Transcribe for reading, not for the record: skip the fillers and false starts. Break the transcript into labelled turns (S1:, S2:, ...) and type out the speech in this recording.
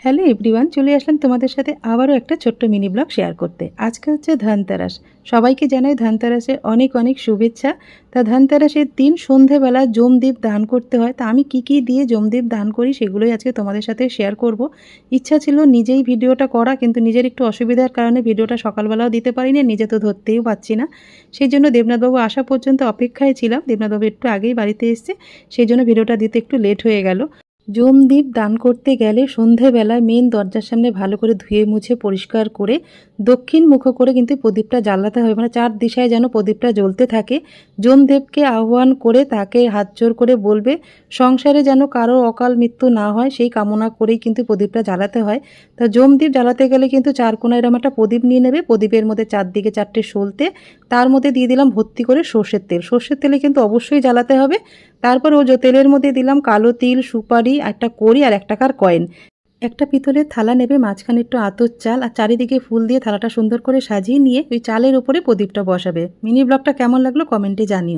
S1: Hello everyone, চলে আসলাম তোমাদের সাথে আবারও একটা ছোট্ট মিনি ব্লগ শেয়ার করতে। আজকে হচ্ছে ধনতেরাস। সবাইকে জানাই ধনতেরাসে অনেক অনেক শুভেচ্ছা। তা ধনতেরাসের দিন সন্ধেবেলা জমদীপ দান করতে হয়। তা আমি কি দিয়ে জমদীপ দান করি সেগুলোই আজকে তোমাদের সাথে শেয়ার করব। ইচ্ছা ছিল নিজেই ভিডিওটা করা, কিন্তু নিজের একটু অসুবিধার কারণে ভিডিওটা সকালবেলাও দিতে পারিনি, নিজে তো ধরতেও পারছি না। সেই জন্য দেবনাথবাবু আসা পর্যন্ত অপেক্ষায় ছিলাম। দেবনাথবাবু একটু আগেই বাড়িতে এসছে, সেই জন্য ভিডিওটা দিতে একটু লেট হয়ে গেল। জমদীপ দান করতে গেলে সন্ধেবেলায় মেন দরজার সামনে ভালো করে ধুয়ে মুছে পরিষ্কার করে দক্ষিণ মুখ করে কিন্তু প্রদীপটা জ্বালাতে হবে, মানে চার দিশায় যেন প্রদীপটা জ্বলতে থাকে। যমদেবকে আহ্বান করে তাকে হাত জোর করে বলবে সংসারে যেন কারো অকাল মৃত্যু না হয়, সেই কামনা করেই কিন্তু প্রদীপটা জ্বালাতে হয়। তা জমদীপ জ্বালাতে গেলে কিন্তু চার কোনায় এরকম একটা প্রদীপ নিয়ে নেবে, প্রদীপের মধ্যে চারদিকে চারটে সলতে, তার মধ্যে দিয়ে দিলাম ভর্তি করে সর্ষের তেল। সর্ষের তেলে কিন্তু অবশ্যই জ্বালাতে হবে। তারপর তেলের মধ্যে দিলাম কালো তিল, সুপারি, একটা কড়ি আর 1 টাকার কয়েন। একটা পিতলের থালা নেবে, মাঝখানে একটু আতর চাল আর চারিদিকে ফুল দিয়ে থালাটা সুন্দর করে সাজিয়ে নিয়ে ওই চালের উপরে প্রদীপটা বসাবে। মিনি ব্লগটা কেমন লাগলো কমেন্টে জানিও।